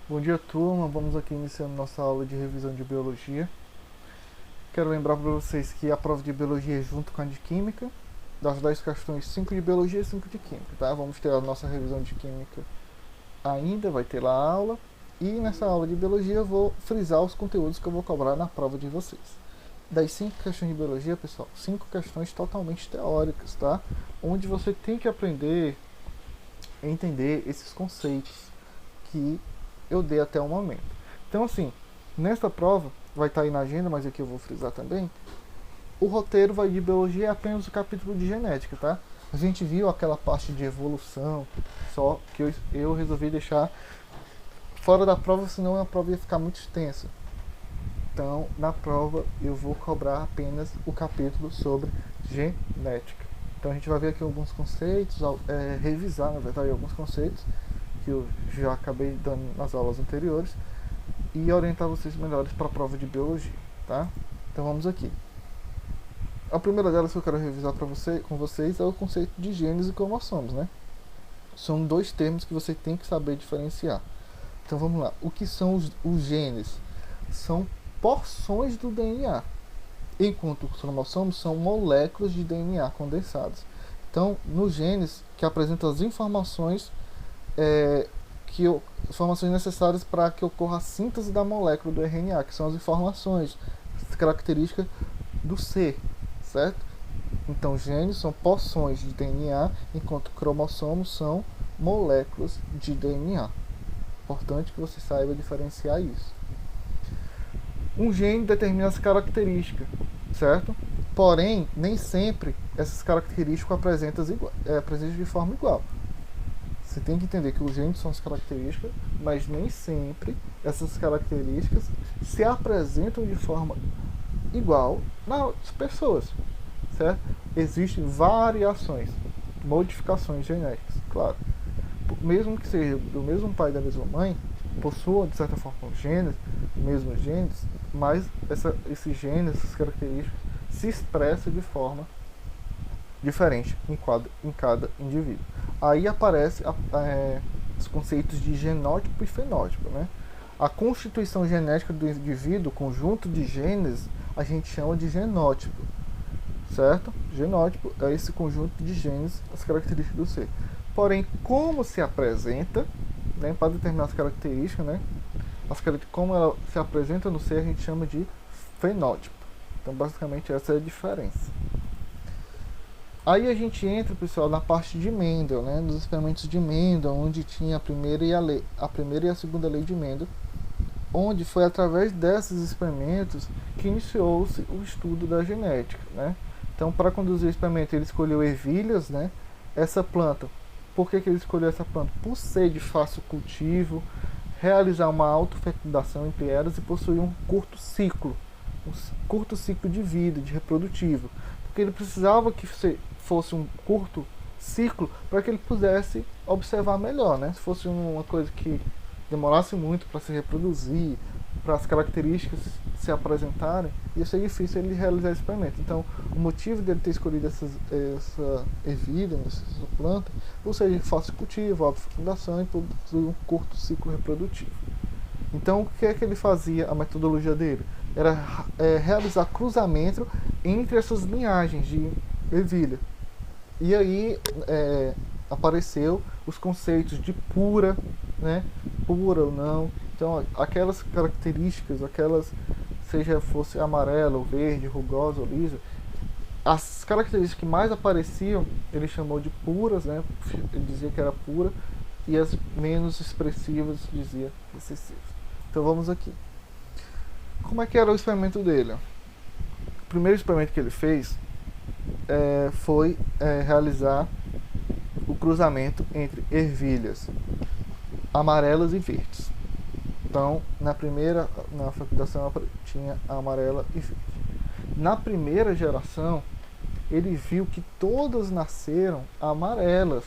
Bom dia, turma. Vamos aqui iniciando nossa aula de revisão de biologia. Quero lembrar para vocês que a prova de biologia é junto com a de química. Das 10 questões, 5 de biologia e 5 de química, tá? Vamos ter a nossa revisão de química ainda, vai ter lá a aula. E nessa aula de biologia eu vou frisar os conteúdos que eu vou cobrar na prova de vocês. Das 5 questões de biologia, pessoal, 5 questões totalmente teóricas, tá? Onde você tem que aprender a entender esses conceitos que eu dei até o momento. Então, assim, nesta prova, vai estar aí na agenda, mas aqui eu vou frisar também, o roteiro vai de biologia é apenas o capítulo de genética, tá? A gente viu aquela parte de evolução, só que eu resolvi deixar fora da prova, senão a prova ia ficar muito extensa. Então, na prova, eu vou cobrar apenas o capítulo sobre genética. Então, a gente vai ver aqui alguns conceitos, revisar, na verdade, alguns conceitos que eu já acabei dando nas aulas anteriores e orientar vocês melhores para a prova de biologia, tá? Então, vamos aqui. A primeira delas que eu quero revisar com vocês é o conceito de genes e cromossomos, né? São dois termos que você tem que saber diferenciar. Então vamos lá. O que são os genes? São porções do DNA, enquanto os cromossomos são moléculas de DNA condensadas. Então, nos genes que apresentam as informações informações necessárias para que ocorra a síntese da molécula do RNA, que são as informações, as características do ser, certo? Então, genes são porções de DNA, enquanto cromossomos são moléculas de DNA. Importante que você saiba diferenciar isso. Um gene determina as características, certo? Porém, nem sempre essas características apresentam de forma igual. Você tem que entender que os genes são as características, mas nem sempre essas características se apresentam de forma igual nas pessoas, certo? Existem variações, modificações genéticas, claro. Mesmo que seja do mesmo pai e da mesma mãe, possuam de certa forma genes, mesmos genes, mas esses genes, essas características, se expressam de forma diferente em cada indivíduo. Aí aparece os conceitos de genótipo e fenótipo, né? A constituição genética do indivíduo, conjunto de genes, a gente chama de genótipo, certo? Genótipo é esse conjunto de genes, as características do ser. Porém, como se apresenta, né, para determinar as características, né, como ela se apresenta no ser, a gente chama de fenótipo. Então, basicamente, essa é a diferença. Aí a gente entra, pessoal, na parte de Mendel, né, nos experimentos de Mendel, onde tinha a primeira e a segunda lei de Mendel, onde foi através desses experimentos que iniciou-se o estudo da genética, né? Então, para conduzir o experimento, ele escolheu ervilhas, né? Essa planta. Por que ele escolheu essa planta? Por ser de fácil cultivo, realizar uma autofecundação entre elas e possuir um curto ciclo de vida, de reprodutivo. Porque ele precisava que fosse um curto ciclo para que ele pudesse observar melhor, né? Se fosse uma coisa que demorasse muito para se reproduzir, para as características se apresentarem, ia ser difícil ele realizar esse experimento. Então, o motivo dele ter escolhido essa ervilha, essa planta, ou seja, fácil cultivo, autofecundação e um curto ciclo reprodutivo. Então, o que é que ele fazia, a metodologia dele? Era realizar cruzamento entre essas linhagens de ervilha. E aí apareceu os conceitos de pura, né? Pura ou não. Então, aquelas características, seja fosse amarela, ou verde, rugosa ou lisa, as características que mais apareciam, ele chamou de puras, né? Ele dizia que era pura, e as menos expressivas dizia recessivas. Então vamos aqui. Como é que era o experimento dele? O primeiro experimento que ele fez foi realizar o cruzamento entre ervilhas amarelas e verdes. Então, na fecundação tinha a amarela e verde. Na primeira geração, ele viu que todas nasceram amarelas.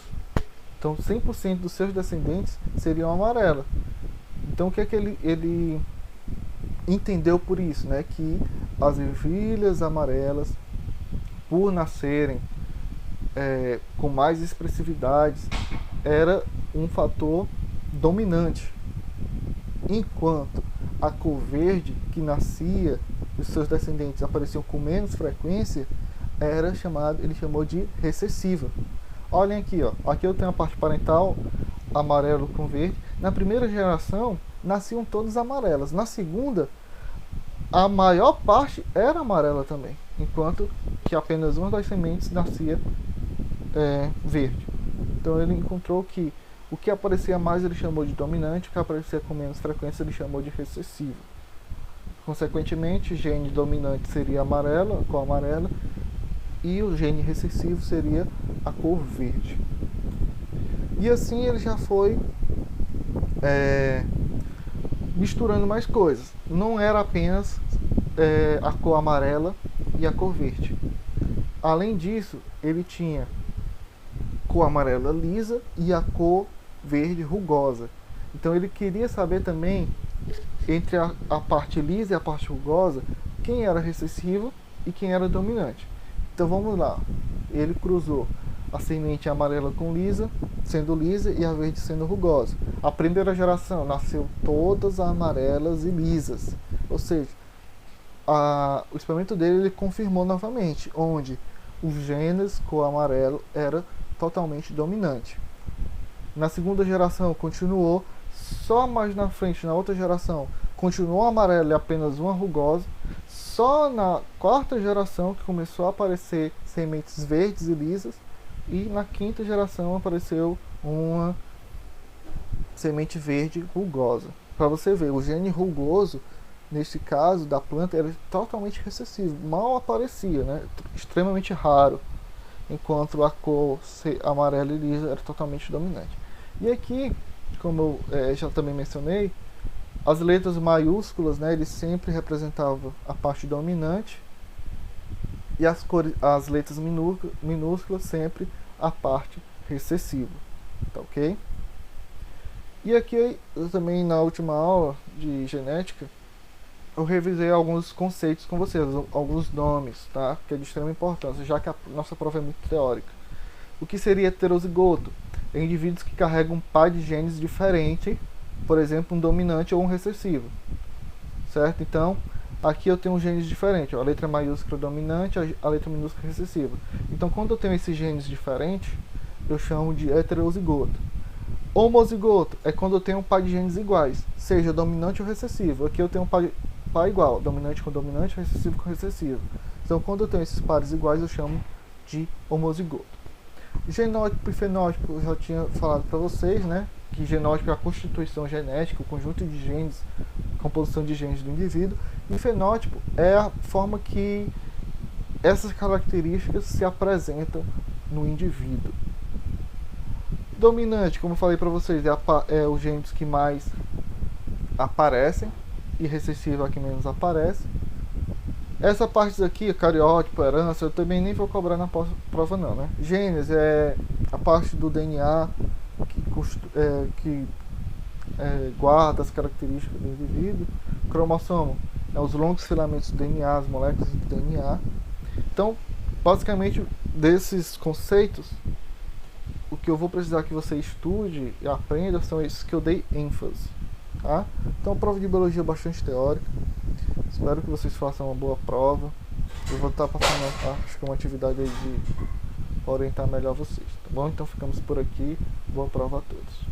Então, 100% dos seus descendentes seriam amarelas. Então, o que é que ele entendeu por isso, né? Que as ervilhas amarelas, por nascerem com mais expressividades, era um fator dominante. enquanto a cor verde, que nascia, os seus descendentes apareciam com menos frequência, ele chamou de recessiva. Olhem aqui, ó. Aqui eu tenho a parte parental, amarelo com verde. Na primeira geração, nasciam todas amarelas. Na segunda, a maior parte era amarela também, enquanto que apenas uma das sementes nascia verde. Então ele encontrou que o que aparecia mais ele chamou de dominante, o que aparecia com menos frequência ele chamou de recessivo. Consequentemente, o gene dominante seria amarelo, a cor amarela, e o gene recessivo seria a cor verde. E assim ele já foi misturando mais coisas. Não era apenas a cor amarela e a cor verde. Além disso, ele tinha cor amarela lisa e a cor verde rugosa. Então ele queria saber também, entre a parte lisa e a parte rugosa, quem era recessivo e quem era dominante. Então vamos lá. Ele cruzou a semente amarela com lisa, sendo lisa, e a verde sendo rugosa. A primeira geração nasceu todas amarelas e lisas. Ou seja, o experimento dele ele confirmou novamente, onde os genes cor amarelo era totalmente dominante. Na segunda geração continuou, só mais na frente, na outra geração, continuou amarelo e apenas uma rugosa. Só na quarta geração que começou a aparecer sementes verdes e lisas, e na quinta geração apareceu uma semente verde rugosa. Para você ver, o gene rugoso, nesse caso da planta, era totalmente recessivo, mal aparecia, né? Extremamente raro, enquanto a cor amarela e lisa era totalmente dominante. E aqui, como eu já também mencionei, as letras maiúsculas, né, eles sempre representavam a parte dominante, e as letras minúsculas sempre a parte recessiva, tá ok? E aqui eu também, na última aula de genética, eu revisei alguns conceitos com vocês, alguns nomes, tá? Que é de extrema importância, já que a nossa prova é muito teórica. O que seria heterozigoto? É indivíduos que carregam um par de genes diferente, por exemplo, um dominante ou um recessivo, certo? Então, aqui eu tenho genes diferentes, ó, a letra maiúscula dominante, a letra minúscula recessiva. Então, quando eu tenho esses genes diferentes, eu chamo de heterozigoto. Homozigoto é quando eu tenho um par de genes iguais, seja dominante ou recessivo. Aqui eu tenho um par igual, dominante com dominante, recessivo com recessivo. Então, quando eu tenho esses pares iguais, eu chamo de homozigoto. Genótipo e fenótipo, eu já tinha falado para vocês, né? Que genótipo é a constituição genética, o conjunto de genes, composição de genes do indivíduo. E fenótipo é a forma que essas características se apresentam no indivíduo. Dominante, como eu falei para vocês, é os genes que mais aparecem, e recessivo é a que menos aparece. Essa parte aqui, cariótipo, herança, eu também nem vou cobrar na prova não, né? Genes é a parte do DNA que guarda as características do indivíduo. Cromossomo é os longos filamentos do DNA, as moléculas do DNA. Então, basicamente, desses conceitos, o que eu vou precisar que você estude e aprenda são esses que eu dei ênfase, tá? Então, a prova de biologia é bastante teórica. Espero que vocês façam uma boa prova. Eu vou estar passando, acho que uma atividade aí de orientar melhor vocês, tá bom? Então ficamos por aqui. Boa prova a todos.